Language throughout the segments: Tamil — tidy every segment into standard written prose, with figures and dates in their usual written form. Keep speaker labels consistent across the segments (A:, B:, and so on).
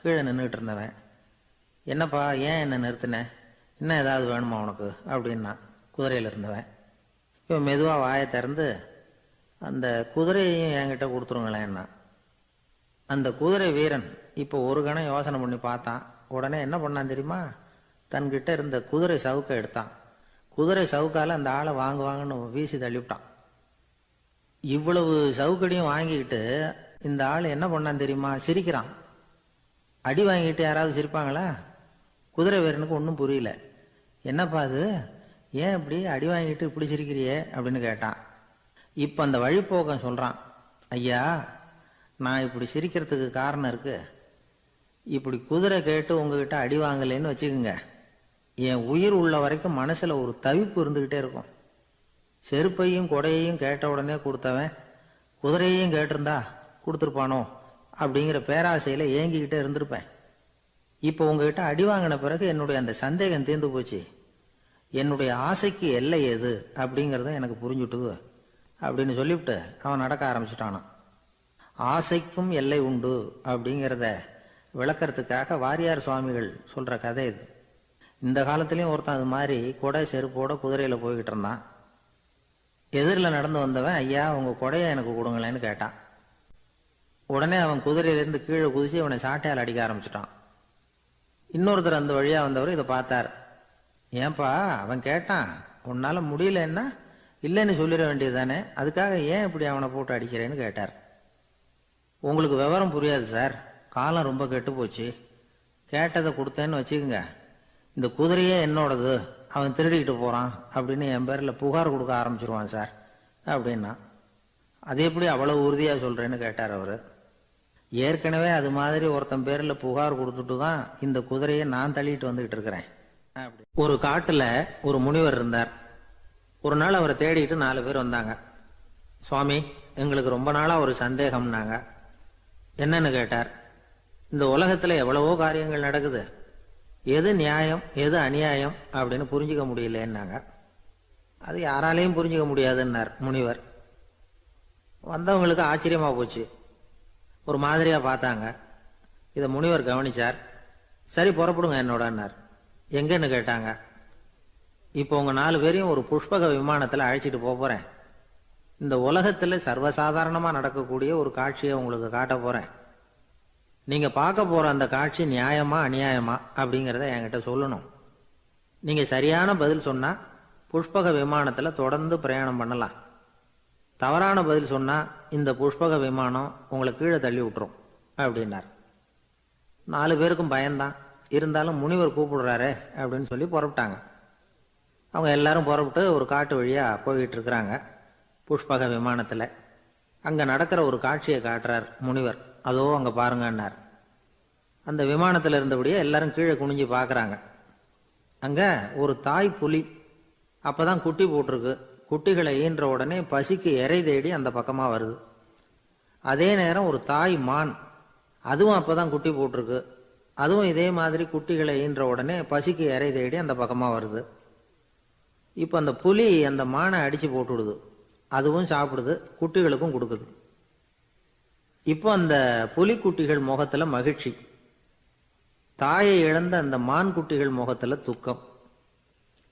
A: கீழே நின்றுட்டு இருந்தவன், என்னப்பா ஏன் என்ன நிறுத்தின, இன்னும் ஏதாவது வேணுமா உனக்கு அப்படின்னா குதிரையில் இருந்தவன். இவன் மெதுவாக வாயை திறந்து அந்த குதிரையையும் என்கிட்ட கொடுத்துருங்களேன்னா. அந்த குதிரை வீரன் இப்போ ஒரு கணம் யோசனை பண்ணி பார்த்தான். உடனே என்ன பண்ணான் தெரியுமா, தன்கிட்ட இருந்த குதிரை சவுக்கை எடுத்தான். குதிரை சவுக்கால அந்த ஆளை வாங்குவாங்கன்னு வீசி தள்ளிவிட்டான். இவ்வளவு சவுக்கடியும் வாங்கிக்கிட்டு இந்த ஆள் என்ன பண்ணான் தெரியுமா, சிரிக்கிறான். அடி வாங்கிட்டு யாராவது சிரிப்பாங்களா? குதிரை வீரனுக்கு ஒன்றும் புரியல. என்னப்பா அது, ஏன் இப்படி அடி வாங்கிட்டு இப்படி சிரிக்கிறியே அப்படின்னு கேட்டான். இப்போ அந்த வழிப்போக்கன் சொல்கிறான், ஐயா நான் இப்படி சிரிக்கிறதுக்கு காரணம் இருக்கு. இப்படி குதிரை கேட்டு உங்ககிட்ட அடி வாங்கலைன்னு வச்சுக்கோங்க, என் உயிர் உள்ள வரைக்கும் மனசில் ஒரு தவிப்பு இருந்துக்கிட்டே இருக்கும். செருப்பையும் கொடையையும் கேட்ட உடனே கொடுத்தவன் குதிரையையும் கேட்டிருந்தா கொடுத்துருப்பானோ அப்படிங்கிற பேராசையில் ஏங்கிக்கிட்டே இருந்திருப்பேன். இப்போ உங்ககிட்ட அடி வாங்கின பிறகு என்னுடைய அந்த சந்தேகம் தீர்ந்து போச்சு. என்னுடைய ஆசைக்கு எல்லை எது அப்படிங்கிறத எனக்கு புரிஞ்சுட்டுது அப்படின்னு சொல்லிவிட்டு அவன் நடக்க ஆரம்பிச்சிட்டானான். ஆசைக்கும் எல்லை உண்டு அப்படிங்கிறத விளக்கறதுக்காக வாரியார் சுவாமிகள் சொல்ற கதை இது. இந்த காலத்திலயும் ஒருத்தன் அது மாதிரி கொடை செருப்போட குதிரையில போய்கிட்டு இருந்தான். எதிரில் நடந்து வந்தவன், ஐயா உங்க கொடையை எனக்கு கொடுங்களேன்னு கேட்டான். உடனே அவன் குதிரையிலிருந்து கீழே குதிச்சு அவனை சாட்டையால் அடிக்க ஆரம்பிச்சிட்டான். இன்னொருத்தர் அந்த வழியா வந்தவர் இதை பார்த்தார். ஏன்பா அவன் கேட்டான், உன்னால முடியலன்னா இல்லைன்னு சொல்லிட வேண்டியது தானே, அதுக்காக ஏன் இப்படி அவனை போட்டு அடிக்கிறேன்னு கேட்டார். உங்களுக்கு விவரம் புரியாது சார், காலம் ரொம்ப கெட்டு போச்சு. கேட்டதை கொடுத்தேன்னு வச்சுக்கோங்க, இந்த குதிரையே என்னோடது, அவன் திருடிக்கிட்டு போறான் அப்படின்னு என் பேரில் புகார் கொடுக்க ஆரம்பிச்சிருவான் சார் அப்படின்னா. அது எப்படி அவ்வளவு உறுதியா சொல்றேன்னு கேட்டார் அவரு. ஏற்கனவே அது மாதிரி ஒருத்தன் பேரில் புகார் கொடுத்துட்டு தான் இந்த குதிரையை நான் தள்ளிட்டு வந்துகிட்டு இருக்கிறேன். ஒரு காட்டுல ஒரு முனிவர் இருந்தார். ஒரு நாள் அவரை தேடிட்டு 4 பேர் வந்தாங்க. சுவாமி எங்களுக்கு ரொம்ப நாளா ஒரு சந்தேகம்னாங்க. என்னன்னு கேட்டார். இந்த உலகத்துல எவ்வளவோ காரியங்கள் நடக்குது, எது நியாயம் எது அநியாயம் அப்படின்னு புரிஞ்சுக்க முடியலன்னாங்க. அது யாராலையும் புரிஞ்சுக்க முடியாதுன்னார் முனிவர். வந்தவங்களுக்கு ஆச்சரியமா போச்சு, ஒரு மாதிரியா பார்த்தாங்க. இதை முனிவர் கவனிச்சார். சரி புறப்படுங்க என்னோடன்னார். எங்கன்னு கேட்டாங்க. இப்போ உங்க 4 பேரையும் ஒரு புஷ்பக விமானத்துல அழைச்சிட்டு போறேன். இந்த உலகத்துல சர்வசாதாரணமா நடக்கக்கூடிய ஒரு காட்சியை உங்களுக்கு காட்ட போறேன். நீங்க பார்க்க போற அந்த காட்சி நியாயமா அநியாயமா அப்படிங்கிறத என்கிட்ட சொல்லணும். நீங்க சரியான பதில் சொன்னா புஷ்பக விமானத்துல தொடர்ந்து பிரயாணம் பண்ணலாம். தவறான பதில் சொன்னா இந்த புஷ்பக விமானம் உங்களை கீழே தள்ளி விட்டுரும் அப்படின்னார். 4 பேருக்கும் பயந்தான். இருந்தாலும் முனிவர் கூப்பிடுறாரு அப்படின்னு சொல்லி புறப்பட்டாங்க. அவங்க எல்லாரும் புறப்பட்டு ஒரு காட்டு வழியா போய்கிட்டு இருக்கிறாங்க புஷ்பக விமானத்துல. அங்க நடக்கிற ஒரு காட்சியை காட்டுறார் முனிவர். அதோ அங்க பாருங்கன்னார். அந்த விமானத்துல இருந்தபடியே எல்லாரும் கீழே குனிஞ்சு பாக்குறாங்க. அங்க ஒரு தாய் புலி அப்பதான் குட்டி போட்டிருக்கு. குட்டிகளை ஈன்ற உடனே பசிக்கு இறை தேடி அந்த பக்கமா வருது. அதே நேரம் ஒரு தாய் மான், அதுவும் அப்பதான் குட்டி போட்டிருக்கு. அதுவும் இதே மாதிரி குட்டிகளை ஈன்ற உடனே பசிக்கு இறை தேடி அந்த பக்கமா வருது. இப்ப அந்த புலி அந்த மானை அடிச்சு போட்டுடுது. அதுவும் சாப்பிடுது, குட்டிகளுக்கும் கொடுக்குது. இப்போ அந்த புலிக்குட்டிகள் முகத்துல மகிழ்ச்சி, தாயை இழந்த அந்த மான் குட்டிகள் முகத்துல துக்கம்.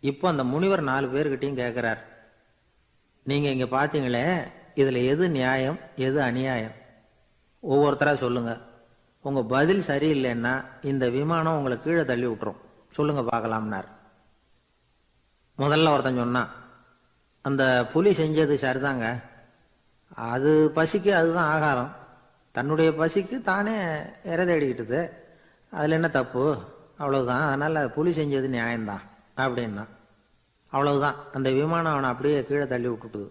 A: இப்போ அந்த முனிவர் 4 பேர்கிட்டையும் கேட்கிறார், நீங்க இங்க பாத்தீங்களே, இதுல எது நியாயம் எது அநியாயம், ஒவ்வொருத்தரா சொல்லுங்க. உங்க பதில் சரியில்லைன்னா இந்த விமானம் உங்களை கீழே தள்ளி விட்டுரும், சொல்லுங்க பார்க்கலாம்னார். முதல்ல ஒருத்தன் சொன்னான், அந்த புலி செஞ்சது சரிதாங்க, அது பசிக்கு அதுதான் ஆகாரம், தன்னுடைய பசிக்கு தானே இறை தேடிக்கிட்டுது, அதில் என்ன தப்பு, அவ்வளவுதான், அதனால புலி செஞ்சது நியாயம்தான் அப்படின்னா. அவ்வளவுதான், அந்த விமானம் அவனை அப்படியே கீழே தள்ளி விட்டுட்டுது.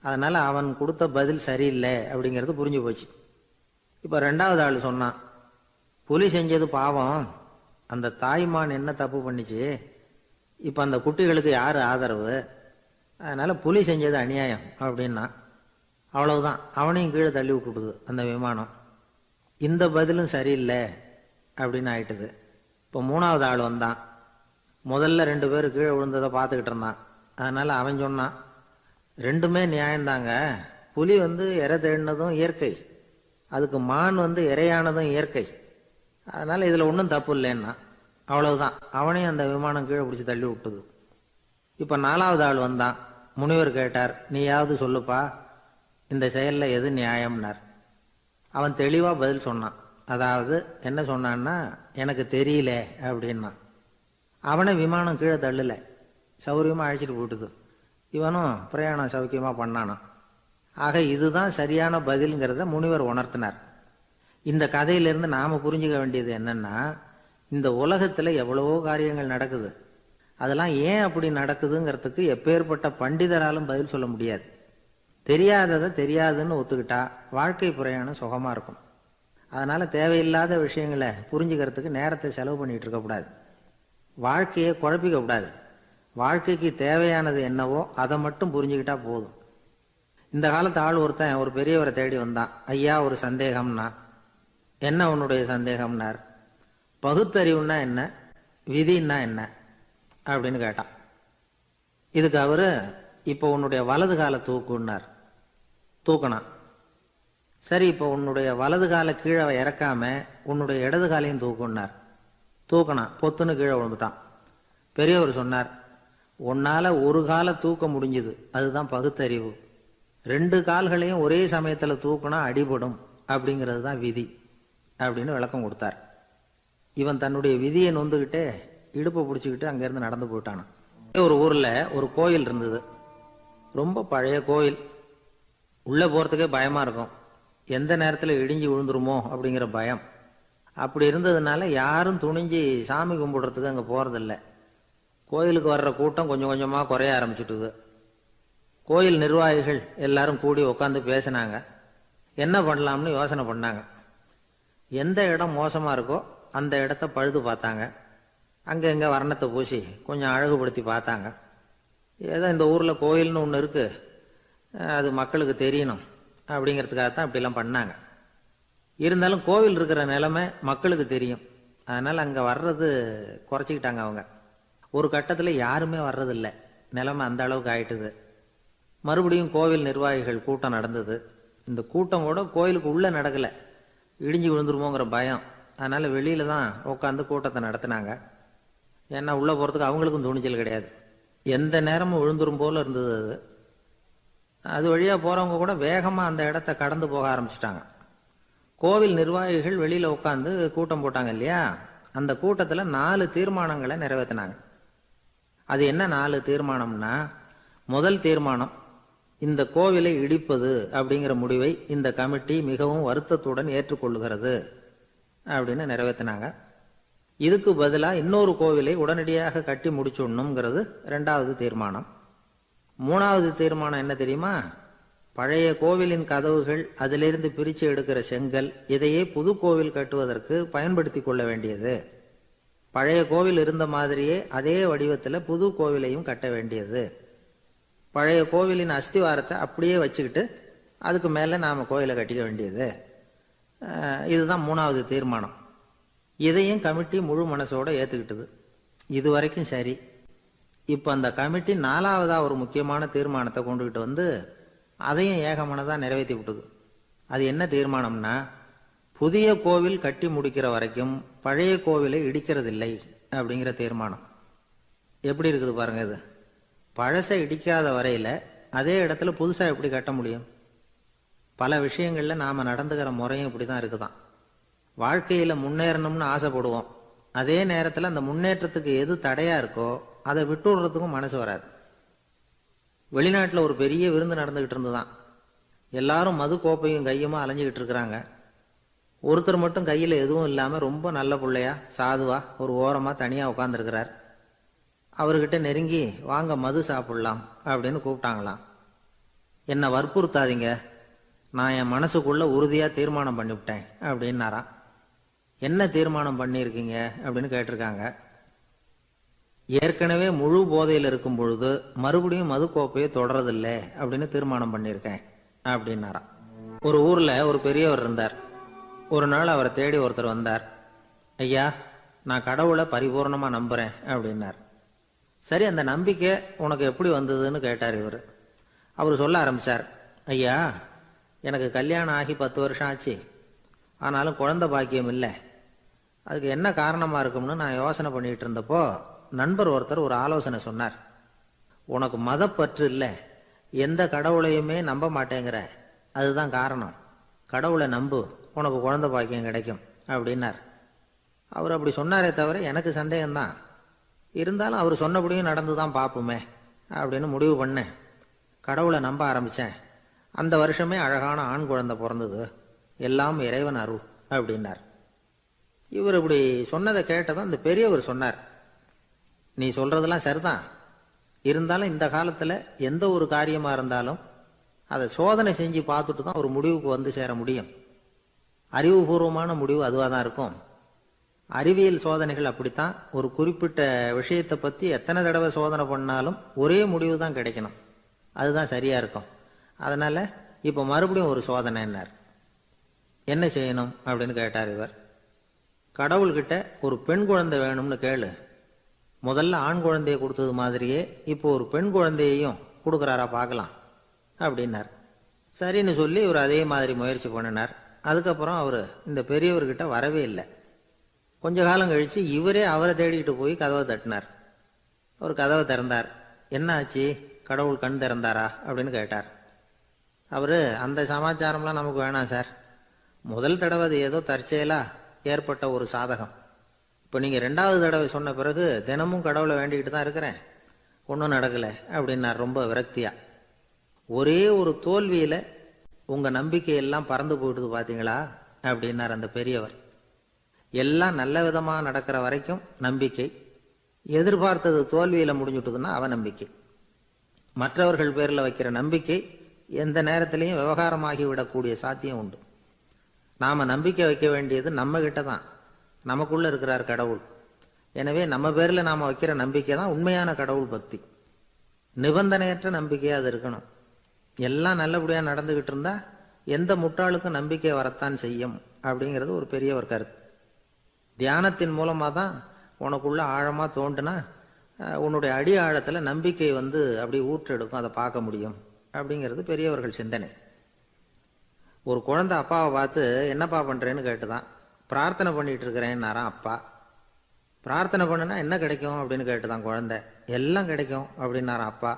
A: அதனால அவன் கொடுத்த பதில் சரியில்லை அப்படிங்கிறது புரிஞ்சு போச்சு. இப்போ 2வது ஆள் சொன்னான், புலி செஞ்சது பாவம், அந்த தாய்மான் என்ன தப்பு பண்ணிச்சு, இப்போ அந்த குட்டிகளுக்கு யார் ஆதரவு, அதனால புலி செஞ்சது அநியாயம் அப்படின்னா. அவ்வளவுதான், அவனையும் கீழே தள்ளி விட்டுடுது அந்த விமானம். இந்த பதிலும் சரியில்லை அப்படின்னு ஆயிட்டுது. இப்போ 3வது ஆள் வந்தான். முதல்ல 2 பேர் கீழே விழுந்ததை பார்த்துக்கிட்டு இருந்தான். அதனால அவன் சொன்னான், ரெண்டுமே நியாயம்தாங்க, புலி இறை தேடினதும் இயற்கை, அதுக்கு மான் இரையானதும் இயற்கை, அதனால் இதில் ஒன்றும் தப்பு இல்லைன்னா அவ்வளவுதான். அவனையும் அந்த விமானம் கீழே பிடிச்சி தள்ளி விட்டுது. இப்போ 4வது ஆள் வந்தான். முனிவர் கேட்டார், நீயாவது சொல்லுப்பா, இந்த செயலில் எது நியாயம்னார். அவன் தெளிவாக பதில் சொன்னான். அதாவது என்ன சொன்னான்னா, எனக்கு தெரியல அப்படின்னா. அவனை விமானம் கீழே தள்ளலை, சௌரியமாக அழைச்சிட்டு போட்டுது. இவனும் பிரயாணம் சௌக்கியமாக பண்ணானான். ஆக இதுதான் சரியான பதிலுங்கிறத முனிவர் உணர்த்தினார். இந்த கதையிலிருந்து நாம் புரிஞ்சுக்க வேண்டியது என்னன்னா, இந்த உலகத்தில் எவ்வளவோ காரியங்கள் நடக்குது. அதெல்லாம் ஏன் அப்படி நடக்குதுங்கிறதுக்கு எப்பேற்பட்ட பண்டிதராலும் பதில் சொல்ல முடியாது. தெரியாததை தெரியாதுன்னு ஒத்துக்கிட்டா வாழ்க்கை பிரயாணம் சுகமாக இருக்கும். அதனால் தேவையில்லாத விஷயங்களை புரிஞ்சுக்கிறதுக்கு நேரத்தை செலவு பண்ணிகிட்டு இருக்கக்கூடாது. வாழ்க்கையை குழப்பிக்க கூடாது. வாழ்க்கைக்கு தேவையானது என்னவோ அதை மட்டும் புரிஞ்சுக்கிட்டா போதும். இந்த காலத்து ஆள் ஒருத்தன் ஒரு பெரியவரை தேடி வந்தான். ஐயா, ஒரு சந்தேகம்னா. என்ன உன்னுடைய சந்தேகம்னார். பகுத்தறிவுன்னா என்ன, விதின்னா என்ன அப்படின்னு கேட்டான். இதுக்கு அவரு, இப்போ உன்னுடைய வலது காலை தூக்குன்னார். தூக்கினான். சரி, இப்போ உன்னுடைய வலது காலை கீழே இறக்காம உன்னுடைய இடது காலையும் தூக்குன்னார். தூக்கினான். பொத்துன்னு கீழே விழுந்துட்டான். பெரியவர் சொன்னார், உன்னால ஒரு காலை தூக்க முடிஞ்சுது, அதுதான் பகுத்தறிவு. 2 கால்களையும் ஒரே சமயத்தில் தூக்குனா அடிபடும், அப்படிங்கிறது தான் விதி அப்படின்னு விளக்கம் கொடுத்தார். இவன் தன்னுடைய விதியை நொந்துக்கிட்டே இடுப்பை பிடிச்சிக்கிட்டு அங்கேருந்து நடந்து போயிட்டானான். ஒரு ஊரில் ஒரு கோயில் இருந்தது. ரொம்ப பழைய கோயில். உள்ளே போகிறதுக்கே பயமாக இருக்கும். எந்த நேரத்தில் இடிஞ்சு விழுந்துருமோ அப்படிங்கிற பயம். அப்படி இருந்ததுனால யாரும் துணிஞ்சு சாமி கும்பிடுறதுக்கு அங்கே போகிறதில்ல. கோயிலுக்கு வர்ற கூட்டம் கொஞ்சம் கொஞ்சமாக குறைய ஆரம்பிச்சுட்டுது. கோயில் நிர்வாகிகள் எல்லாரும் கூடி உட்காந்து பேசினாங்க. என்ன பண்ணலாம்னு யோசனை பண்ணாங்க. எந்த இடம் மோசமாக இருக்கோ அந்த இடத்த பழுது பார்த்தாங்க. அங்கே இங்கே வர்ணத்தை பூசி கொஞ்சம் அழகுபடுத்தி பார்த்தாங்க. ஏதோ இந்த ஊரில் கோயில்னு ஒன்று இருக்குது, அது மக்களுக்கு தெரியணும் அப்படிங்கிறதுக்காகத்தான் இப்படிலாம் பண்ணாங்க. இருந்தாலும் கோவில் இருக்கிற நிலைமை மக்களுக்கு தெரியும். அதனால் அங்கே வர்றது குறைச்சிக்கிட்டாங்க அவங்க. ஒரு கட்டத்தில் யாருமே வர்றதில்லை. நிலைமை அந்த அளவுக்கு ஆயிட்டுது. மறுபடியும் கோவில் நிர்வாகிகள் கூட்டம் நடந்தது. இந்த கூட்டம் கூட கோயிலுக்கு உள்ளே நடக்கலை, இடிஞ்சு விழுந்துருமோங்கிற பயம். அதனால் வெளியில் தான் உட்காந்து கூட்டத்தை நடத்தினாங்க. ஏன்னா உள்ளே போகிறதுக்கு அவங்களுக்கும் துணிச்சல் கிடையாது. எந்த நேரமும் விழுந்துரும் போல் இருந்தது அது. அது வழியாக போகிறவங்க கூட வேகமாக அந்த இடத்த கடந்து போக ஆரம்பிச்சிட்டாங்க. கோவில் நிர்வாகிகள் வெளியில் உட்காந்து கூட்டம் போட்டாங்க இல்லையா, அந்த கூட்டத்தில் 4 தீர்மானங்களை நிறைவேற்றினாங்க. அது என்ன 4 தீர்மானம்னா, முதல் தீர்மானம், இந்த கோவிலை இடிப்பது அப்படிங்கிற முடிவை இந்த கமிட்டி மிகவும் வருத்தத்துடன் ஏற்றுக்கொள்ளுகிறது அப்படின்னு நிறைவேற்றினாங்க. இதுக்கு பதிலாக இன்னொரு கோவிலை உடனடியாக கட்டி முடிச்சுடணுங்கிறது 2வது தீர்மானம். 3வது தீர்மானம் என்ன தெரியுமா? பழைய கோவிலின் கதவுகள், அதிலிருந்து பிரித்து எடுக்கிற செங்கல், இதையே புது கோவில் கட்டுவதற்கு பயன்படுத்தி கொள்ள வேண்டியது. பழைய கோவில் இருந்த மாதிரியே அதே வடிவத்தில் புது கோவிலையும் கட்ட வேண்டியது. பழைய கோவிலின் அஸ்திவாரத்தை அப்படியே வச்சுக்கிட்டு அதுக்கு மேலே நாம் கோயிலை கட்டிக்க வேண்டியது. இதுதான் 3வது தீர்மானம். இதையும் கமிட்டி முழு மனசோட ஏற்றுக்கிட்டது. இது வரைக்கும் சரி. இப்போ அந்த கமிட்டி 4வதா ஒரு முக்கியமான தீர்மானத்தை கொண்டுகிட்டு வந்து அதையும் ஏகமனதாக நிறைவேற்றி விட்டது. அது என்ன தீர்மானம்னா, புதிய கோவில் கட்டி முடிக்கிற வரைக்கும் பழைய கோவிலை இடிக்கிறதில்லை அப்படிங்கிற தீர்மானம். எப்படி இருக்குது பாருங்க இது. பழசை இடிக்காத வரையில் அதே இடத்துல புதுசாக எப்படி கட்ட முடியும்? பல விஷயங்களில் நாம் நடந்துக்கிற முறையும் இப்படி தான் இருக்குதான். வாழ்க்கையில் முன்னேறணும்னு ஆசைப்படுவோம். அதே நேரத்தில் அந்த முன்னேற்றத்துக்கு எது தடையாக இருக்கோ அதை விட்டு விடுறதுக்கும் மனசு வராது. வெளிநாட்டில் ஒரு பெரிய விருந்து நடந்துக்கிட்டு இருந்துதான். எல்லாரும் மது கோப்பையும் கையுமா அலைஞ்சிக்கிட்டு இருக்கிறாங்க. ஒருத்தர் மட்டும் கையில் எதுவும் இல்லாமல் ரொம்ப நல்ல பிள்ளையா சாதுவா ஒரு ஓரமாக தனியாக உட்காந்துருக்கிறார். அவர்கிட்ட நெருங்கி, வாங்க மது சாப்பிடலாம் அப்படின்னு கூப்பிட்டாங்களாம். என்னை வற்புறுத்தாதீங்க, நான் என் மனசுக்குள்ள உறுதியாக தீர்மானம் பண்ணிவிட்டேன் அப்படின்னாராம். என்ன தீர்மானம் பண்ணியிருக்கீங்க அப்படின்னு கேட்டிருக்காங்க. ஏற்கனவே முழு போதையில் இருக்கும் பொழுது மறுபடியும் மது கோப்பையை தொடரதில்லை அப்படின்னு தீர்மானம் பண்ணியிருக்கேன் அப்படின்னாராம். ஒரு ஊரில் ஒரு பெரியவர் இருந்தார். ஒரு நாள் அவரை தேடி ஒருத்தர் வந்தார். ஐயா, நான் கடவுளை பரிபூர்ணமாக நம்புகிறேன் அப்படின்னார். சரி, அந்த நம்பிக்கை உனக்கு எப்படி வந்ததுன்னு கேட்டார் இவர். அவர் சொல்ல ஆரம்பித்தார். ஐயா, எனக்கு கல்யாணம் ஆகி 10 வருஷம் ஆச்சு. ஆனாலும் குழந்தை பாக்கியம் இல்லை. அதுக்கு என்ன காரணமாக இருக்கும்னு நான் யோசனை பண்ணிகிட்டு இருந்தப்போ நண்பர் ஒருத்தர் ஒரு ஆலோசனை சொன்னார். உனக்கு மதப்பற்று இல்லை, எந்த கடவுளையுமே நம்ப மாட்டேங்கிற, அதுதான் காரணம். கடவுளை நம்பு, உனக்கு குழந்தை பாக்கியம் கிடைக்கும் அப்படின்னார். அவர் அப்படி சொன்னாரே தவிர எனக்கு சந்தேகம்தான். இருந்தாலும் அவர் சொன்னபடியும் நடந்து தான் பார்ப்போமே அப்படின்னு முடிவு பண்ணேன். கடவுளை நம்ப ஆரம்பித்தேன். அந்த வருஷமே அழகான ஆண் குழந்தை பிறந்தது. எல்லாம் இறைவன் அருள் அப்படின்னார். இவர் இப்படி சொன்னதை கேட்டதும் அந்த பெரியவர் சொன்னார், நீ சொல்றதெல்லாம் சரிதான், இருந்தாலும் இந்த காலத்தில் எந்த ஒரு காரியமாக இருந்தாலும் அதை சோதனை செஞ்சு பார்த்துட்டு தான் ஒரு முடிவுக்கு வந்து சேர முடியும். அறிவுபூர்வமான முடிவு அதுவாக தான் இருக்கும். அறிவியல் சோதனைகள் அப்படித்தான். ஒரு குறிப்பிட்ட விஷயத்தை பற்றி எத்தனை தடவை சோதனை பண்ணாலும் ஒரே முடிவு தான் கிடைக்கணும். அதுதான் சரியாக இருக்கும். அதனால் இப்போ மறுபடியும் ஒரு சோதனைன்னார். என்ன செய்யணும் அப்படின்னு கேட்டார் இவர். கடவுள்கிட்ட ஒரு பெண் குழந்தை வேணும்னு கேளு. முதல்ல ஆண் குழந்தையை கொடுத்தது மாதிரியே இப்போ ஒரு பெண் குழந்தையையும் கொடுக்குறாரா பார்க்கலாம் அப்படின்னார். சரின்னு சொல்லி இவர் அதே மாதிரி முயற்சி பண்ணினார். அதுக்கப்புறம் அவர் இந்த பெரியவர்கிட்ட வரவே இல்லை. கொஞ்ச காலம் கழித்து இவரே அவரை தேடிக்கிட்டு போய் கதவை தட்டினார். அவர் கதவை திறந்தார். என்ன ஆச்சு, கடவுள் கண் திறந்தாரா அப்படின்னு கேட்டார். அவர், அந்த சமாச்சாரம்லாம் நமக்கு வேணாம் சார். முதல் தடவை அது ஏதோ தற்செயலாக ஏற்பட்ட ஒரு சாதகம். இப்போ நீங்கள் 2வது தடவை சொன்ன பிறகு தினமும் கடவுளை வேண்டிக்கிட்டு தான் இருக்கிறேன், ஒன்றும் நடக்கலை அப்படின்னார் ரொம்ப விரக்தியாக. ஒரே ஒரு தோல்வியில் உங்கள் நம்பிக்கையெல்லாம் பறந்து போயிடுது பார்த்தீங்களா அப்படின்னார் அந்த பெரியவர். எல்லாம் நல்ல விதமாக நடக்கிற வரைக்கும் நம்பிக்கை, எதிர்பார்த்தது தோல்வியில் முடிஞ்சுட்டுதுன்னா அவநம்பிக்கை. மற்றவர்கள் பேரில் வைக்கிற நம்பிக்கை எந்த நேரத்திலையும் விவகாரமாகி விடக்கூடிய சாத்தியம் உண்டு. நாம் நம்பிக்கை வைக்க வேண்டியது நம்ம கிட்ட தான், நமக்குள்ளே இருக்கிறார் கடவுள். எனவே நம்ம பேரில் நாம் வைக்கிற நம்பிக்கை தான் உண்மையான கடவுள் பக்தி. நிபந்தனையற்ற நம்பிக்கையாக அது இருக்கணும். எல்லாம் நல்லபடியாக நடந்துக்கிட்டு இருந்தால் எந்த முட்டாளுக்கும் நம்பிக்கை வரத்தான் செய்யும் அப்படிங்கிறது ஒரு பெரிய ஒரு கருத்து. தியானத்தின் மூலமாக தான் உனக்குள்ள ஆழமாக தோண்டுனா உன்னுடைய அடி ஆழத்தில் நம்பிக்கை வந்து அப்படி ஊற்றெடுக்கும், அதை பார்க்க முடியும் அப்படிங்கிறது பெரியவர்கள் சிந்தனை. ஒரு குழந்தை அப்பாவை பார்த்து என்னப்பா பண்ணுறேன்னு கேட்டுதான். பிரார்த்தனை பண்ணிட்டு இருக்கிறேன்னாராம் அப்பா. பிரார்த்தனை பண்ணுனா என்ன கிடைக்கும் அப்படின்னு கேட்டுதான் குழந்தை. எல்லாம் கிடைக்கும் அப்படின்னாராம் அப்பா.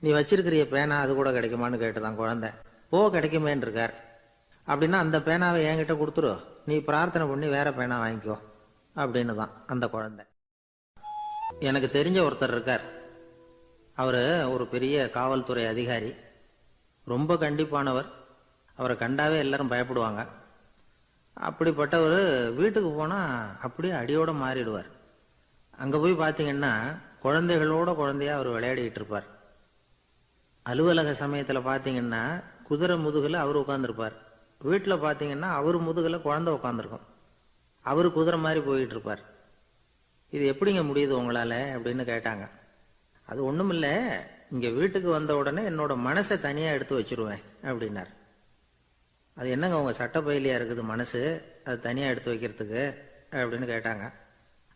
A: நீ வச்சிருக்கிறிய பேனா அது கூட கிடைக்குமான்னு கேட்டுதான் குழந்தை. கிடைக்குமேன்னு இருக்கார். அப்படின்னா அந்த பேனாவை என்கிட்ட கொடுத்துரு, நீ பிரார்த்தனை பண்ணி வேற பேனா வாங்கிக்கோ அப்படின்னு தான் அந்த குழந்தை. எனக்கு தெரிஞ்ச ஒருத்தர் இருக்கார். அவர் ஒரு பெரிய காவல்துறை அதிகாரி, ரொம்ப கண்டிப்பானவர். அவரை கண்டாவே எல்லாரும் பயப்படுவாங்க. அப்படிப்பட்டவர் வீட்டுக்கு போனால் அப்படியே அடியோட மாறிடுவார். அங்கே போய் பார்த்தீங்கன்னா குழந்தைகளோட குழந்தையா அவர் விளையாடிக்கிட்டு இருப்பார். அலுவலக சமயத்தில் பார்த்தீங்கன்னா குதிரை முதுகில் அவர் உட்காந்துருப்பார். வீட்டில் பார்த்தீங்கன்னா அவர் முதுகில் குழந்தை உட்காந்துருக்கும். அவர் குதிரை மாதிரி போயிட்டு இருப்பார். இது எப்படிங்க முடியுது உங்களால் அப்படின்னு கேட்டாங்க. அது ஒன்றும் இல்லை, இங்கே வீட்டுக்கு வந்த உடனே என்னோட மனசை தனியாக எடுத்து வச்சிருவேன் அப்படின்னார். அது என்னங்க உங்கள் சட்டப்பயிலியாக இருக்குது மனசு, அது தனியாக எடுத்து வைக்கிறதுக்கு அப்படின்னு கேட்டாங்க.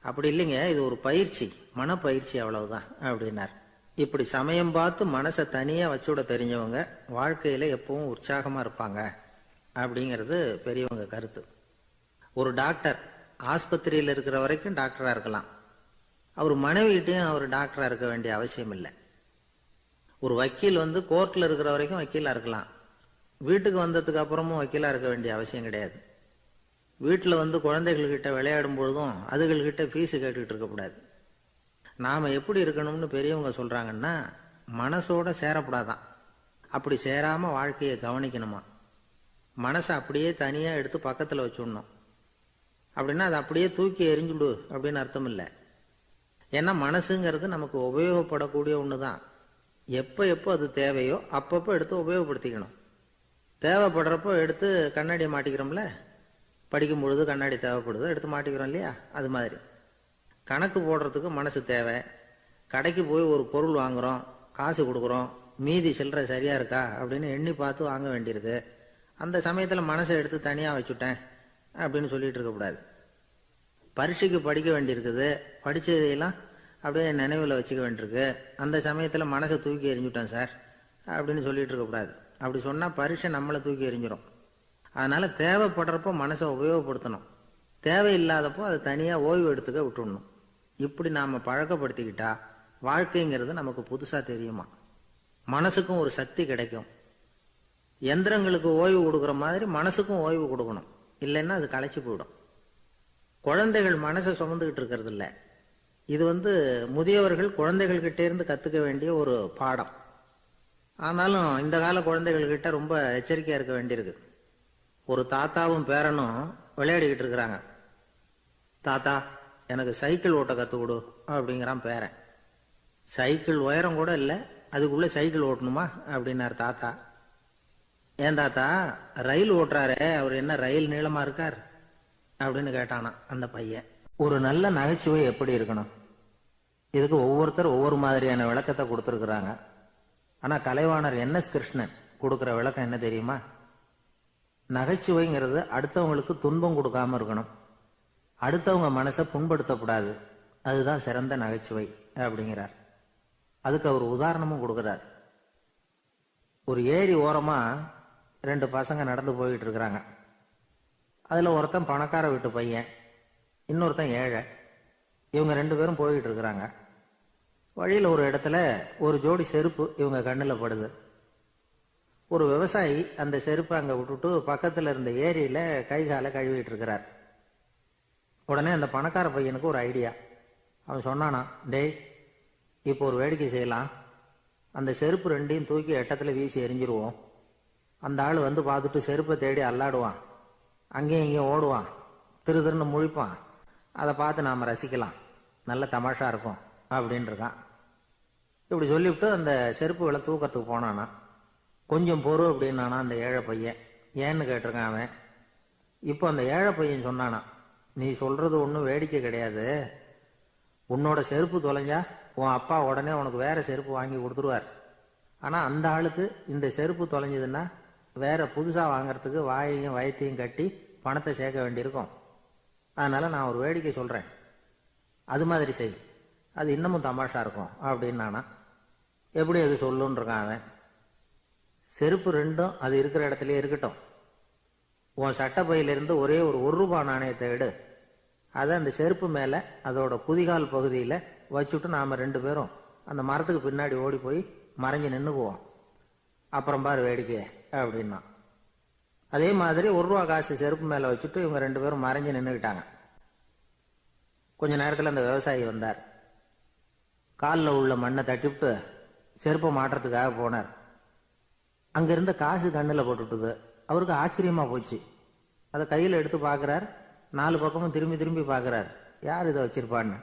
A: அப்படி இல்லைங்க, இது ஒரு பயிற்சி, மனப்பயிற்சி, அவ்வளவுதான் அப்படின்னார். இப்படி சமயம் பார்த்து மனசை தனியாக வச்சுவிட தெரிஞ்சவங்க வாழ்க்கையில் எப்பவும் உற்சாகமாக இருப்பாங்க அப்படிங்கிறது பெரியவங்க கருத்து. ஒரு டாக்டர் ஆஸ்பத்திரியில் இருக்கிற வரைக்கும் டாக்டராக இருக்கலாம். அவர் மனைவிகிட்டையும் அவர் டாக்டராக இருக்க வேண்டிய அவசியம் இல்லை. ஒரு வக்கீல் வந்து கோர்ட்டில் இருக்கிற வரைக்கும் வக்கீலாக இருக்கலாம். வீட்டுக்கு வந்ததுக்கு அப்புறமும் வக்கீலாக இருக்க வேண்டிய அவசியம் கிடையாது. வீட்டில் வந்து குழந்தைகள்கிட்ட விளையாடும் பொழுதும் அதுகள்கிட்ட ஃபீஸு கேட்டுக்கிட்டு இருக்கக்கூடாது. நாம் எப்படி இருக்கணும்னு பெரியவங்க சொல்கிறாங்கன்னா, மனசோட சேரக்கூடாதான். அப்படி சேராமல் வாழ்க்கையை கவனிக்கணுமா. மனசை அப்படியே தனியாக எடுத்து பக்கத்தில் வச்சுடணும். அப்படின்னா அதை அப்படியே தூக்கி எறிஞ்சுடு அப்படின்னு அர்த்தம் இல்லை. ஏன்னா மனசுங்கிறது நமக்கு உபயோகப்படக்கூடிய ஒன்று தான். எப்போ எப்போ அது தேவையோ அப்பப்போ எடுத்து உபயோகப்படுத்திக்கணும். தேவைப்படுறப்போ எடுத்து கண்ணாடியை மாட்டிக்கிறோம்ல, படிக்கும் பொழுது கண்ணாடி தேவைப்படுது, எடுத்து மாட்டிக்கிறோம் இல்லையா, அது மாதிரி. கணக்கு போடுறதுக்கு மனசு தேவை. கடைக்கு போய் ஒரு பொருள் வாங்குகிறோம், காசு கொடுக்குறோம், மீதி சில்லறை சரியாக இருக்கா அப்படின்னு எண்ணி பார்த்து வாங்க வேண்டியிருக்கு. அந்த சமயத்தில் மனசை எடுத்து தனியாக வச்சுட்டேன் அப்படின்னு சொல்லிட்டு இருக்கக்கூடாது. பரீட்சைக்கு படிக்க வேண்டியிருக்குது, படித்ததையெல்லாம் அப்படியே நினைவில் வச்சுக்க வேண்டியிருக்கு. அந்த சமயத்தில் மனசை தூக்கி எறிஞ்சுட்டேன் சார் அப்படின்னு சொல்லிட்டு இருக்கக்கூடாது. அப்படி சொன்னால் பரீட்சை நம்மளை தூக்கி எறிஞ்சிடும். அதனால் தேவைப்படுறப்போ மனசை உபயோகப்படுத்தணும். தேவையில்லாதப்போ அது தனியாக ஓய்வு எடுத்துக்க விட்டுடணும். இப்படி நாம் பழக்கப்படுத்திக்கிட்டா வாழ்க்கைங்கிறது நமக்கு புதுசாக தெரியுமா. மனசுக்கும் ஒரு சக்தி கிடைக்கும். எந்திரங்களுக்கு ஓய்வு கொடுக்குற மாதிரி மனசுக்கும் ஓய்வு கொடுக்கணும், இல்லைன்னா அது களைச்சி போயிடும். குழந்தைகள் மனசை சுமந்துக்கிட்டு இருக்கிறது இல்லை. இது முதியவர்கள் குழந்தைகள்கிட்ட இருந்து கற்றுக்க வேண்டிய ஒரு பாடம். ஆனாலும் இந்த கால குழந்தைகள்கிட்ட ரொம்ப எச்சரிக்கையாக இருக்க வேண்டியிருக்கு. ஒரு தாத்தாவும் பேரனும் விளையாடிக்கிட்டு இருக்கிறாங்க. தாத்தா, எனக்கு சைக்கிள் ஓட்ட கற்றுக் கொடு அப்படிங்கிறான் பேரன். சைக்கிள் உயரம் கூட இல்லை, அதுக்குள்ளே சைக்கிள் ஓட்டணுமா அப்படின்னார் தாத்தா. ஏன் தாத்தா, ரயில் ஓட்டுறாரே, அவர் என்ன ரயில் நீளமா இருக்கார் அப்படின்னு கேட்டானா அந்த பையன். ஒரு நல்ல நகைச்சுவை எப்படி இருக்கணும், இதுக்கு ஒவ்வொருத்தர் ஒவ்வொரு மாதிரியான விளக்கத்தை கொடுத்துருக்குறாங்க. ஆனா கலைவாணர் NS கிருஷ்ணன் கொடுக்குற விளக்கம் என்ன தெரியுமா? நகைச்சுவைங்கிறது அடுத்தவங்களுக்கு துன்பம் கொடுக்காம இருக்கணும், அடுத்தவங்க மனசை புண்படுத்தக்கூடாது, அதுதான் சிறந்த நகைச்சுவை அப்படிங்கிறார். அதுக்கு அவர் உதாரணமும் கொடுக்கிறார். ஒரு ஏரி ஓரமா 2 பசங்க நடந்து போயிட்டு இருக்கிறாங்க. அதுல ஒருத்தன் பணக்கார வீட்டு பையன், இன்னொருத்தன் ஏழை. இவங்க 2 பேரும் போயிட்டு இருக்கிறாங்க. வழியில் ஒரு இடத்துல ஒரு ஜோடி செருப்பு இவங்க கண்ணில் படுது. ஒரு விவசாயி அந்த செருப்பை அங்கே விட்டுட்டு பக்கத்தில் இருந்த ஏரியில கை காலை கழுவிட்டு இருக்கிறார். உடனே அந்த பணக்கார பையனுக்கு ஒரு ஐடியா. அவன் சொன்னானா, டேய், இப்போ ஒரு வேடிக்கை செய்யலாம். அந்த செருப்பு 2ஐயும் தூக்கி எட்டத்தில் வீசி எரிஞ்சிருவோம். அந்த ஆள் பார்த்துட்டு செருப்பை தேடி அல்லாடுவான், அங்கேயும் இங்கேயும் ஓடுவான், திரு திருன்னு முழிப்பான். அதை பார்த்து நாம் ரசிக்கலாம், நல்ல தமாஷா இருக்கும் அப்படின்னு இருக்கான். இப்படி சொல்லிவிட்டு அந்த செருப்புகளை தூக்கத்துக்கு போனானா. கொஞ்சம் பொறு அப்படின்னானா அந்த ஏழை பையன். ஏன்னு கேட்டிருக்கான் அவன். இப்போ அந்த ஏழை பையன் சொன்னானா, நீ சொல்றது ஒன்றும் வேடிக்கை கிடையாது. உன்னோட செருப்பு தொலைஞ்சா உன் அப்பா உடனே உனக்கு வேற செருப்பு வாங்கி கொடுத்துருவார். ஆனால் அந்த ஆளுக்கு இந்த செருப்பு தொலைஞ்சதுன்னா வேற புதுசாக வாங்கறதுக்கு வாயையும் வயத்தையும் கட்டி பணத்தை சேர்க்க வேண்டியிருக்கும். அதனால நான் ஒரு வேடிக்கை சொல்கிறேன், அது மாதிரி செய், அது இன்னமும் தமாஷா இருக்கும் அப்படின்னு நானா. எப்படி அது சொல்லுன்னு இருக்கான் அவன். செருப்பு 2ம் அது இருக்கிற இடத்துலயே இருக்கட்டும். உன் சட்டை பையிலிருந்து ஒரே ஒரு ரூபாய் நாணயத்தை எடு, அதை அந்த செருப்பு மேலே அதோட குதிகால் பகுதியில் வச்சுட்டு நாம் 2 பேரும் அந்த மரத்துக்கு பின்னாடி ஓடி போய் மறைஞ்சு நின்றுக்குவோம். அப்புறம் பாரு வேடிக்கை அப்படின்னா. அதே மாதிரி ரூபா காசு செருப்பு மேலே வச்சுட்டு இவங்க 2 பேரும் மறைஞ்சு நின்றுக்கிட்டாங்க. கொஞ்ச நேரத்தில் அந்த விவசாயி வந்தார். காலில் உள்ள மண்ணை தட்டிவிட்டு செருப்பை மாட்டுறதுக்காக போனார். அங்கிருந்த காசு கண்ணில் போட்டுட்டுது. அவருக்கு ஆச்சரியமா போச்சு. அதை கையில் எடுத்து பார்க்குறார். 4 பக்கமும் திரும்பி திரும்பி பார்க்குறார், யார் இதை வச்சிருப்பான்னு.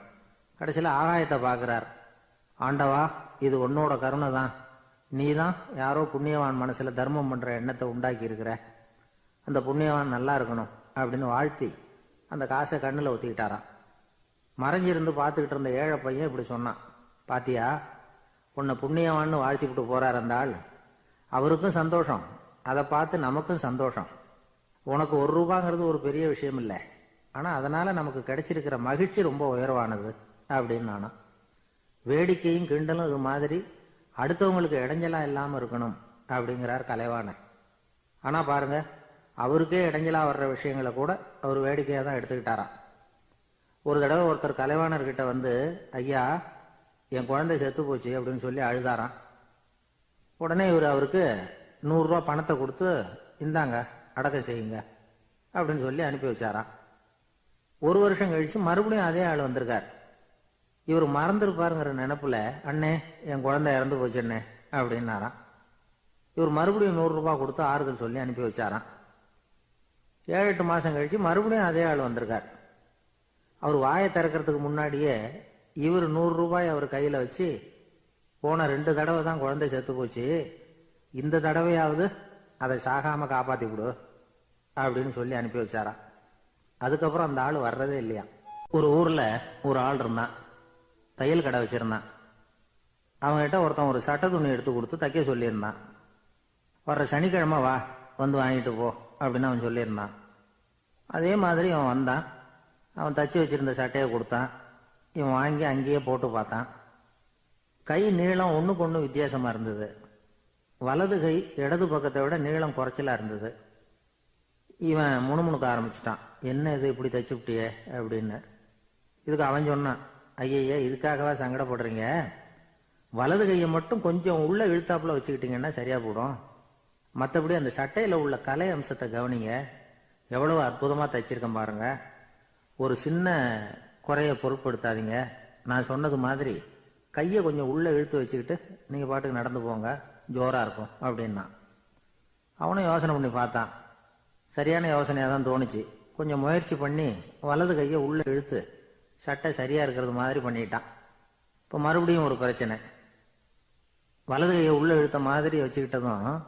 A: கடைசியில் ஆகாயத்தை பார்க்குறார். ஆண்டவா, இது உன்னோட கருணை தான். நீ தான் யாரோ புண்ணியவான் மனசில் தர்மம் பண்ணுற எண்ணத்தை உண்டாக்கி இருக்கிற. அந்த புண்ணியவான் நல்லா இருக்கணும் அப்படின்னு வாழ்த்தி அந்த காசை கண்ணில் ஒத்திக்கிட்டாராம். மறைஞ்சிருந்து பார்த்துக்கிட்டு இருந்த ஏழை பையன் இப்படி சொன்னான், பாத்தியா, உன்னை புண்ணியவான்னு வாழ்த்திவிட்டு போறார் அந்த ஆள். அவருக்கும் சந்தோஷம், அதை பார்த்து நமக்கும் சந்தோஷம். உனக்கு ரூபாங்கிறது ஒரு பெரிய விஷயம் இல்லை, ஆனால் அதனால நமக்கு கிடைச்சிருக்கிற மகிழ்ச்சி ரொம்ப உயர்வானது அப்படின்னு நானா. வேடிக்கையும் கிண்டலும் இது மாதிரி அடுத்தவங்களுக்கு இடைஞ்சலா இல்லாமல் இருக்கணும் அப்படிங்கிறார் கலைவாணர். ஆனால் பாருங்க, அவருக்கே இடைஞ்சலா வர்ற விஷயங்களை கூட அவர் வேடிக்கையாக தான் எடுத்துக்கிட்டாராம். ஒரு தடவை ஒருத்தர் கலைவாணர்கிட்ட ஐயா, என் குழந்தை செத்து போச்சு அப்படின்னு சொல்லி அழுதாராம். உடனே இவர் அவருக்கு 100 ரூபா பணத்தை கொடுத்து, இந்தாங்க அடக்கம் செய்யுங்க அப்படின்னு சொல்லி அனுப்பி வச்சாராம். 1 வருஷம் கழிச்சு மறுபடியும் அதே ஆள் வந்திருக்கார். இவர் மறந்துருப்பாருங்கிற நினைப்புல, அண்ணே என் குழந்தை இறந்து போச்சுண்ணே அப்படின்னாராம். இவர் மறுபடியும் 100 ரூபாய் கொடுத்து ஆறுதல் சொல்லி அனுப்பி வச்சாராம். 7-8 மாசம் கழிச்சு மறுபடியும் அதே ஆள் வந்திருக்கார். அவர் வாயை திறக்கிறதுக்கு முன்னாடியே இவர் 100 ரூபாய் அவர் கையில வச்சு, போன 2 தடவை தான் குழந்தை செத்து போச்சு, இந்த தடவையாவது அதை சாகாம காப்பாத்தி விடு அப்படின்னு சொல்லி அனுப்பி வச்சாராம். அதுக்கப்புறம் அந்த ஆள் வர்றதே இல்லையா. ஒரு ஊர்ல ஒரு ஆள் இருந்தான், தையல் கடை வச்சிருந்தான். அவங்ககிட்ட ஒருத்தன் ஒரு சட்டை துணி எடுத்து கொடுத்து தைக்க சொல்லியிருந்தான். வர்ற சனிக்கிழமை வா, வாங்கிட்டு போ அப்படின்னு அவன் சொல்லியிருந்தான். அதே மாதிரி அவன் வந்தான். அவன் தச்சு வச்சிருந்த சட்டையை கொடுத்தான். இவன் வாங்கி அங்கேயே போட்டு பார்த்தான். கை நீளம் ஒன்றுக்கு ஒன்று வித்தியாசமா இருந்தது. வலது கை இடது பக்கத்தை விட நீளம் குறைச்சலா இருந்தது. இவன் முணுமுணுக்க ஆரம்பிச்சிட்டான். என்ன இது இப்படி தச்சுப்பிட்டியே அப்படின்னு. இதுக்கு அவன் சொன்னான், ஐயய்யா இதுக்காகவா சங்கடப்படுறீங்க, வலது கையை மட்டும் கொஞ்சம் உள்ள இழுத்தாப்புல வச்சுக்கிட்டீங்கன்னா சரியா போடும். மற்றபடி அந்த சட்டையில் உள்ள கலை அம்சத்தை கவனிங்க, எவ்வளவு அற்புதமாக தைச்சிருக்கேன் பாருங்க. ஒரு சின்ன குறைய பொருட்படுத்தாதீங்க. நான் சொன்னது மாதிரி கையை கொஞ்சம் உள்ள இழுத்து வச்சுக்கிட்டு நீங்கள் பாட்டுக்கு நடந்து போங்க, ஜோராக இருக்கும் அப்படின்னா. அவனும் யோசனை பண்ணி பார்த்தான். சரியான யோசனையாக தான் தோணுச்சு. கொஞ்சம் முயற்சி பண்ணி வலது கையை உள்ள இழுத்து சட்டை சரியாக இருக்கிறது மாதிரி பண்ணிட்டான். இப்போ மறுபடியும் ஒரு பிரச்சனை. வலது கையை உள்ள இழுத்த மாதிரி வச்சுக்கிட்டதும்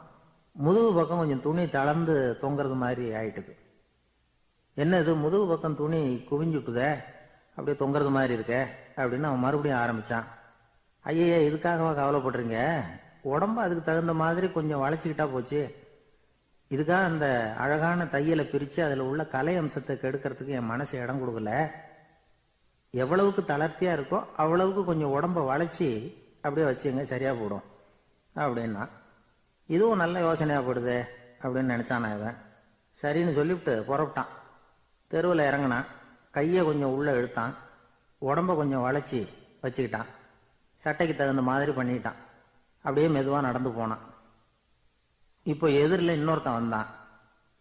A: முதுகு பக்கம் கொஞ்சம் துணி தளர்ந்து தொங்குறது மாதிரி ஆயிட்டுது. என்னது முதுகு பக்கம் துணி குவிஞ்சுட்டுதே, அப்படியே தொங்குறது மாதிரி இருக்க அப்படின்னு அவன் மறுபடியும் ஆரம்பிச்சான். ஐயா இதுக்காகவா கவலைப்படுறீங்க, உடம்பு அதுக்கு தகுந்த மாதிரி கொஞ்சம் வளைச்சிக்கிட்டா போச்சு. இதுக்காக அந்த அழகான தையலை பிரித்து அதில் உள்ள கலை அம்சத்தை கெடுக்கிறதுக்கு என் மனசு இடம் கொடுக்கல. எவ்வளவுக்கு தளர்த்தியா இருக்கோ அவ்வளவுக்கு கொஞ்சம் உடம்ப வளைச்சி அப்படியே வச்சுங்க, சரியா போடும் அப்படின்னா. இதுவும் நல்ல யோசனையா போடுது அப்படின்னு நினைச்சானா இவன். சரின்னு சொல்லிவிட்டு புறப்பட்டான். தெருவில் இறங்கினான். கையை கொஞ்சம் உள்ள இழுத்தான், உடம்ப கொஞ்சம் வளைச்சி வச்சுக்கிட்டான், சட்டைக்கு தகுந்த மாதிரி பண்ணிக்கிட்டான். அப்படியே மெதுவாக நடந்து போனான். இப்போ எதிரில் இன்னொருத்தன் வந்தான்.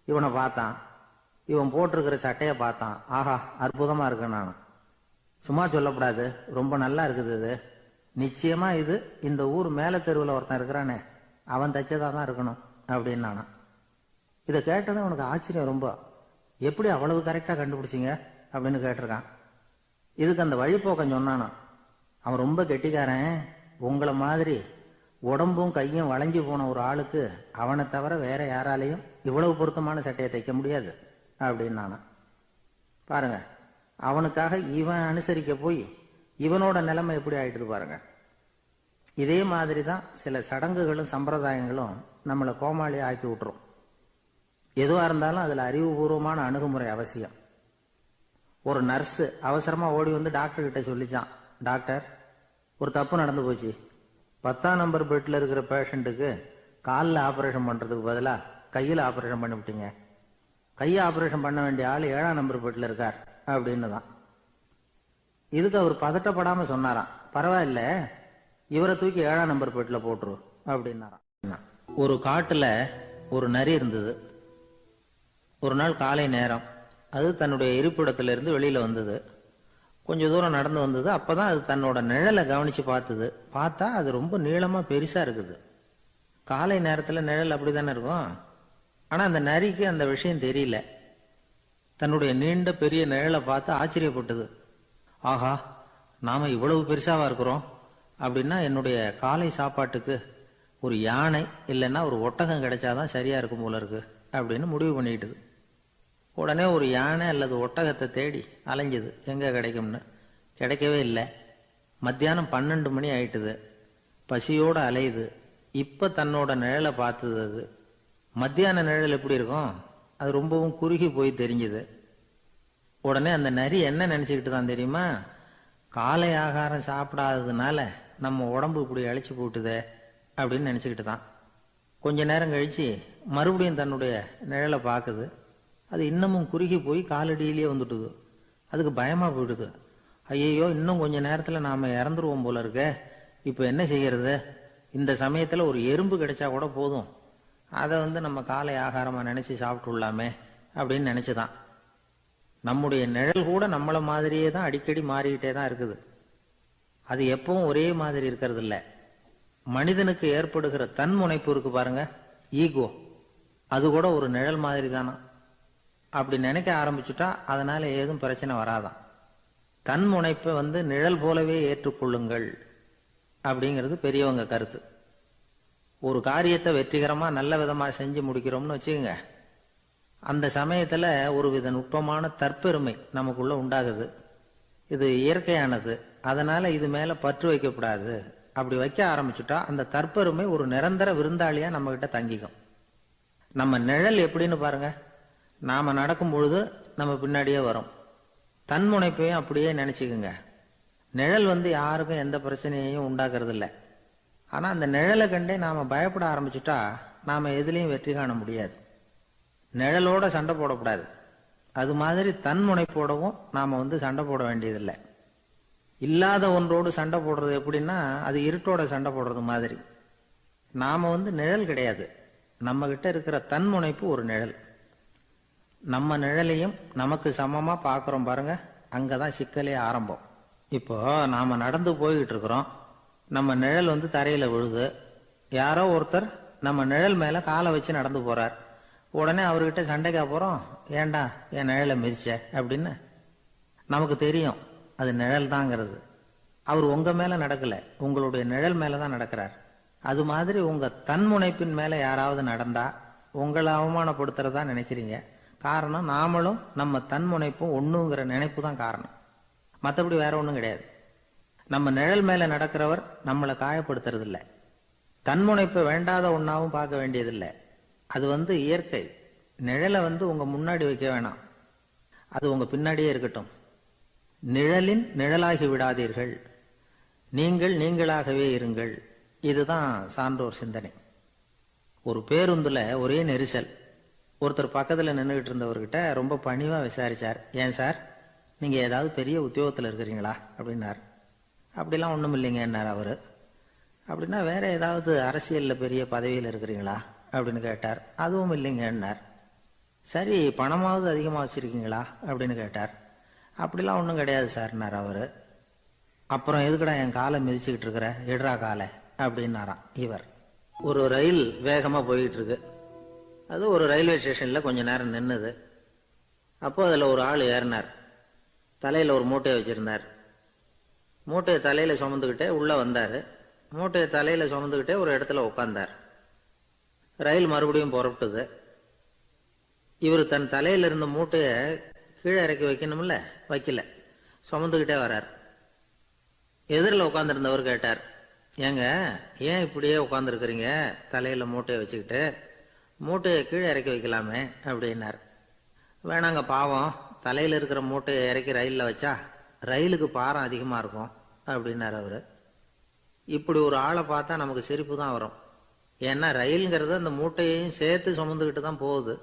A: இவனை பார்த்தான். இவன் போட்டிருக்கிற சட்டையை பார்த்தான். ஆஹா அற்புதமா இருக்கு. நான் சும்மா சொல்லக்கூடாது, ரொம்ப நல்லா இருக்குது இது. நிச்சயமா இது இந்த ஊர் மேல தெருவில் ஒருத்தன் இருக்கிறானே அவன் தைச்சதா தான் இருக்கணும் அப்படின்னு நானா. இதை கேட்டதும் உனக்கு ஆச்சரியம் ரொம்ப. எப்படி அவ்வளவு கரெக்டா கண்டுபிடிச்சிங்க அப்படின்னு கேட்டிருக்கான். இதுக்கு அந்த வழிபோக்கன் சொன்னானா, அவன் ரொம்ப கெட்டிக்காரன். உங்களை மாதிரி உடம்பும் கையும் வளைஞ்சு போன ஒரு ஆளுக்கு அவனை தவிர வேற யாராலையும் இவ்வளவு பொருத்தமான சட்டையை தைக்க முடியாது அப்படின்னு நானா. பாருங்க, அவனுக்காக இவன் அனுசரிக்க போய் இவனோட நிலைமை எப்படி ஆயிட்டுது பாருங்க. இதே மாதிரி தான் சில சடங்குகளும் சம்பிரதாயங்களும் நம்மளை கோமாளி ஆக்கி விட்டுரும். எதுவா இருந்தாலும் அதுல அறிவுபூர்வமான அணுகுமுறை அவசியம். ஒரு நர்ஸ் அவசரமா ஓடி வந்து டாக்டர் கிட்ட சொல்லிச்சான், டாக்டர் ஒரு தப்பு நடந்து போச்சு. 10ஆம் நம்பர் பெட்ல இருக்கிற பேஷண்ட்டுக்கு காலில் ஆபரேஷன் பண்றதுக்கு பதிலா கையில் ஆபரேஷன் பண்ணிவிட்டீங்க. கையை ஆபரேஷன் பண்ண வேண்டிய ஆள் 7ஆம் நம்பர் பெட்ல இருக்கார் அப்படின்னு தான். இதுக்கு அவர் பதட்டப்படாம சொன்னாராம், பரவாயில்ல இவரை தூக்கி 7ஆம் நம்பர் பெட்ல போட்டுரு அப்படின்னாராம். ஒரு காட்டுல ஒரு நரி இருந்தது. ஒரு நாள் காலை நேரம் அது தன்னுடைய இருப்பிடத்திலிருந்து வெளியில வந்தது. கொஞ்ச தூரம் நடந்து வந்தது. அப்பதான் அது தன்னோட நிழலை கவனிச்சு பார்த்தது. பார்த்தா அது ரொம்ப நீளமா பெருசா இருக்குது. காலை நேரத்துல நிழல் அப்படித்தானே இருக்கும். ஆனா அந்த நரிக்கு அந்த விஷயம் தெரியல. தன்னுடைய நீண்ட பெரிய நிழலை பார்த்து ஆச்சரியப்பட்டது. ஆஹா, நாம இவ்வளவு பெருசாவா இருக்கிறோம் அப்படின்னா என்னுடைய காலை சாப்பாட்டுக்கு ஒரு யானை இல்லைன்னா ஒரு ஒட்டகம் கிடைச்சாதான் சரியா இருக்கும் போல இருக்கு அப்படின்னு முடிவு பண்ணிக்கிட்டது. உடனே ஒரு யானை அல்லது ஒட்டகத்தை தேடி அலைஞ்சது, எங்க கிடைக்கும்னு. கிடைக்கவே இல்லை. மத்தியானம் 12 மணி ஆயிட்டுது. பசியோட அலையுது. இப்ப தன்னோட நிழலை பார்த்தது. அது மத்தியான நிழல் எப்படி இருக்கும், அது ரொம்பவும் குறுகி போய் தெரிஞ்சது. உடனே அந்த நரி என்ன நினைச்சுக்கிட்டு தான் தெரியுமா, காலை ஆகாரம் சாப்பிடாததுனால நம்ம உடம்பு இப்படி அழிச்சு போட்டுதே அப்படின்னு நினைச்சுக்கிட்டு தான். கொஞ்ச நேரம் கழிச்சு மறுபடியும் தன்னுடைய நிழலை பார்க்குது. அது இன்னமும் குறுகி போய் காலடியிலேயே வந்துட்டுது. அதுக்கு பயமா போயிடுது. ஐயையோ, இன்னும் கொஞ்ச நேரத்துல நாம இறந்துருவோம் போல இருக்க. இப்ப என்ன செய்யறது? இந்த சமயத்துல ஒரு எறும்பு கிடைச்சா கூட போதும், அதை நம்ம காலை ஆகாரமா நினைச்சு சாப்பிட்டுள்ளாமே அப்படின்னு நினைச்சுதான். நம்முடைய நிழல் கூட நம்மள மாதிரியே தான் அடிக்கடி மாறிக்கிட்டே தான் இருக்குது. அது எப்பவும் ஒரே மாதிரி இருக்கிறது இல்ல. மனிதனுக்கு ஏற்படுகிற தன்முனைப்பு இருக்கு பாருங்க, ஈகோ, அது கூட ஒரு நிழல் மாதிரி தானா. அப்படி நினைக்க ஆரம்பிச்சுட்டா அதனால ஏதும் பிரச்சனை வராதான். தன்முனைப்பை நிழல் போலவே ஏற்றுக்கொள்ளுங்கள் அப்படிங்கிறது பெரியவங்க கருத்து. ஒரு காரியத்தை வெற்றிகரமா நல்ல விதமா செஞ்சு முடிக்கிறோம்னு வச்சுக்கோங்க, அந்த சமயத்துல ஒரு வித நுட்பமான தற்பெருமை நமக்குள்ள உண்டாகுது. இது இயற்கையானது, அதனால இது மேல பற்று வைக்கக்கூடாது. அப்படி வைக்க ஆரம்பிச்சுட்டா அந்த தற்பெருமை ஒரு நிரந்தர விருந்தாளியா நம்ம கிட்ட தங்கிக்கும். நம்ம நிழல் எப்படின்னு பாருங்க, நாம நடக்கும் பொழுது நம்ம பின்னாடியே வரும். தன்முனைப்பையும் அப்படியே நினைச்சுக்குங்க. நிழல் யாருக்கும் எந்த பிரச்சனையையும் உண்டாக்குறது இல்லை. ஆனா அந்த நிழலை கண்டே நாம பயப்பட ஆரம்பிச்சுட்டா நாம எதுலையும் வெற்றி காண முடியாது. நிழலோட சண்டை போடக்கூடாது. அது மாதிரி தன்முனைப்போடவும் நாம சண்டை போட வேண்டியதில்லை. இல்லாத ஒன்றோடு சண்டை போடுறது எப்படின்னா, அது இருட்டோட சண்டை போடுறது மாதிரி. நாம நிழல் கிடையாது. நம்ம கிட்ட இருக்கிற தன்முனைப்பு ஒரு நிழல். நம்ம நிழலையும் நமக்கு சமமா பாக்குறோம் பாருங்க, அங்கதான் சிக்கலே ஆரம்பம். இப்போ நாம நடந்து போய்கிட்டு இருக்கிறோம். நம்ம நிழல் தரையில விழுது. யாரோ ஒருத்தர் நம்ம நிழல் மேல காலை வச்சு நடந்து போறார். உடனே அவர்கிட்ட சண்டைக்கா போறோம், ஏண்டா என் நிழலை மிதிச்ச அப்படின்னு. நமக்கு தெரியும் அது நிழல் தாங்கிறது. அவர் உங்க மேல நடக்கல, உங்களுடைய நிழல் மேலதான் நடக்கிறார். அது மாதிரி உங்க தன்முனைப்பின் மேல யாராவது நடந்தா உங்களை அவமானப்படுத்துறதா நினைக்கிறீங்க. காரணம், நாமளும் நம்ம தன்முனைப்பும் ஒண்ணுங்கிற நினைப்பு தான் காரணம். மற்றபடி வேற ஒண்ணும் கிடையாது. நம்ம நிழல் மேல நடக்கிறவர் நம்மளை காயப்படுத்துறது இல்லை. தன்முனைப்பை வேண்டாத ஒன்னாவும் பார்க்க வேண்டியதில்லை. அது இயற்கை. நிழலை உங்க முன்னாடி வைக்க வேணாம், அது உங்க பின்னாடியே இருக்கட்டும். நிழலின் நிழலாகி விடாதீர்கள், நீங்கள் நீங்களாகவே இருங்கள். இதுதான் சான்றோர் சிந்தனை. ஒரு பேருந்துல ஒரே நெரிசல். ஒருத்தர் பக்கத்துல நின்றுகிட்டு இருந்தவர்கிட்ட ரொம்ப பணிவா விசாரிச்சார், ஏன் சார் நீங்க ஏதாவது பெரிய உத்தியோகத்துல இருக்கிறீங்களா அப்படின்னார். அப்படிலாம் ஒண்ணும் இல்லைங்கன்னார் அவரு. அப்படின்னா வேற ஏதாவது அரசியல்ல பெரிய பதவியில் இருக்கிறீங்களா அப்படின்னு கேட்டார். அதுவும் இல்லைங்கன்னார். சரி, பணமாவது அதிகமா வச்சிருக்கீங்களா அப்படின்னு கேட்டார். அப்படிலாம் ஒன்றும் கிடையாது சார்னார் அவரு. அப்புறம் எதுக்குடா என் காலை மிதிச்சுக்கிட்டு இருக்கிற, எடுறா காலை அப்படின்னாராம் இவர். ஒரு ரயில் வேகமா போயிட்டு இருக்கு. அது ஒரு ரயில்வே ஸ்டேஷன்ல கொஞ்ச நேரம் நின்னுது. அப்போ அதுல ஒரு ஆள் ஏறினார். தலையில ஒரு மூட்டையை வச்சிருந்தார். மூட்டையை தலையில சுமந்துக்கிட்டே உள்ள வந்தாரு. மூட்டையை தலையில சுமந்துக்கிட்டே ஒரு இடத்துல உட்கார்ந்தார். ரயில் மறுபடியும் புறப்பட்டது. இவர் தன் தலையில இருந்த மூட்டையை கீழே இறக்கி வைக்கணும்ல, வைக்கல, சுமந்துக்கிட்டே வர்றார். எதிரில் உட்கார்ந்துருந்தவர் கேட்டார், ஏங்க ஏன் இப்படியே உட்கார்ந்துருக்கிறீங்க தலையில மூட்டையை வச்சுக்கிட்டு, மூட்டையை கீழே இறக்கி வைக்கலாமே அப்படின்னார். வேணாங்க, பாவம், தலையில இருக்கிற மூட்டையை இறக்கி ரயில்ல வச்சா ரயிலுக்கு பாரம் அதிகமா இருக்கும் அப்படின்னார் அவரு. இப்படி ஒரு ஆளை பார்த்தா நமக்கு சிரிப்பு தான் வரும். ஏன்னா ரயில்ங்கிறது அந்த மூட்டையையும் சேர்த்து சுமந்துக்கிட்டு தான் போகுது.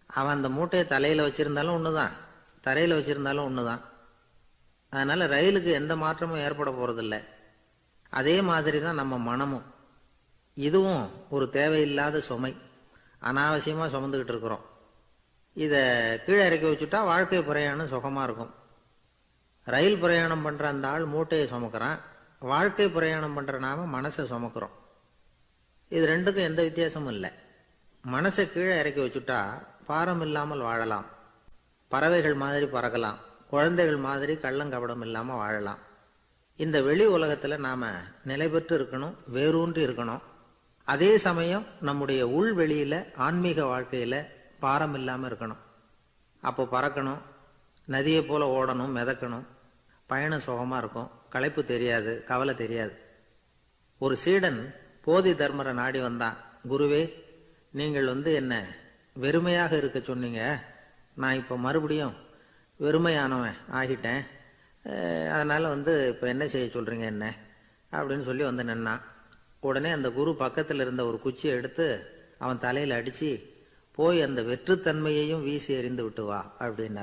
A: அவன் அந்த மூட்டையை தலையில வச்சிருந்தாலும் ஒண்ணுதான், தரையில வச்சிருந்தாலும் ஒண்ணுதான். அதனால ரயிலுக்கு எந்த மாற்றமும் ஏற்பட போறதில்லை. அதே மாதிரி தான் நம்ம மனமும். இதுவும் ஒரு தேவையில்லாத சுமை, அனாவசியமா சுமந்துக்கிட்டு இருக்கிறோம். இத கீழே இறக்கி வச்சுட்டா வாழ்க்கை பிரயாணம் சுகமா இருக்கும். ரயில் பிரயாணம் பண்ற அந்த ஆள் மூட்டையை சுமக்கிறான், வாழ்க்கை பிரயாணம் பண்ற நாம மனசை சுமக்கிறோம். இது ரெண்டுக்கும் எந்த வித்தியாசமும் இல்லை. மனசை கீழே இறக்கி வச்சுட்டா பாரம் இல்லாமல் வாழலாம், பறவைகள் மாதிரி பறக்கலாம், குழந்தைகள் மாதிரி கள்ளங்கபடம் இல்லாம வாழலாம். இந்த வெளி உலகத்துல நாம நிலை பெற்று இருக்கணும், வேரூன்றி இருக்கணும். அதே சமயம் நம்முடைய உள்வெளியில ஆன்மீக வாழ்க்கையில பாரம் இல்லாம இருக்கணும். அப்போ பறக்கணும், நதியை போல ஓடணும், மிதக்கணும். பயணம் சுகமா இருக்கும், களைப்பு தெரியாது, கவலை தெரியாது. ஒரு சீடன் போதி தர்மரை நாடி வந்தான். குருவே, நீங்கள் என்ன வெறுமையாக இருக்க சொன்னீங்க, நான் இப்ப மறுபடியும் வெறுமையானவன் ஆகிட்டேன், அதனால இப்ப என்ன செய்ய சொல்றீங்க என்ன அப்படின்னு சொல்லி நின்னான். உடனே அந்த குரு பக்கத்துல இருந்த ஒரு குச்சியை எடுத்து அவன் தலையில அடிச்சு, போய் அந்த வெற்றுத்தன்மையையும் வீசி எறிந்து விட்டு வா அப்படின்னார்.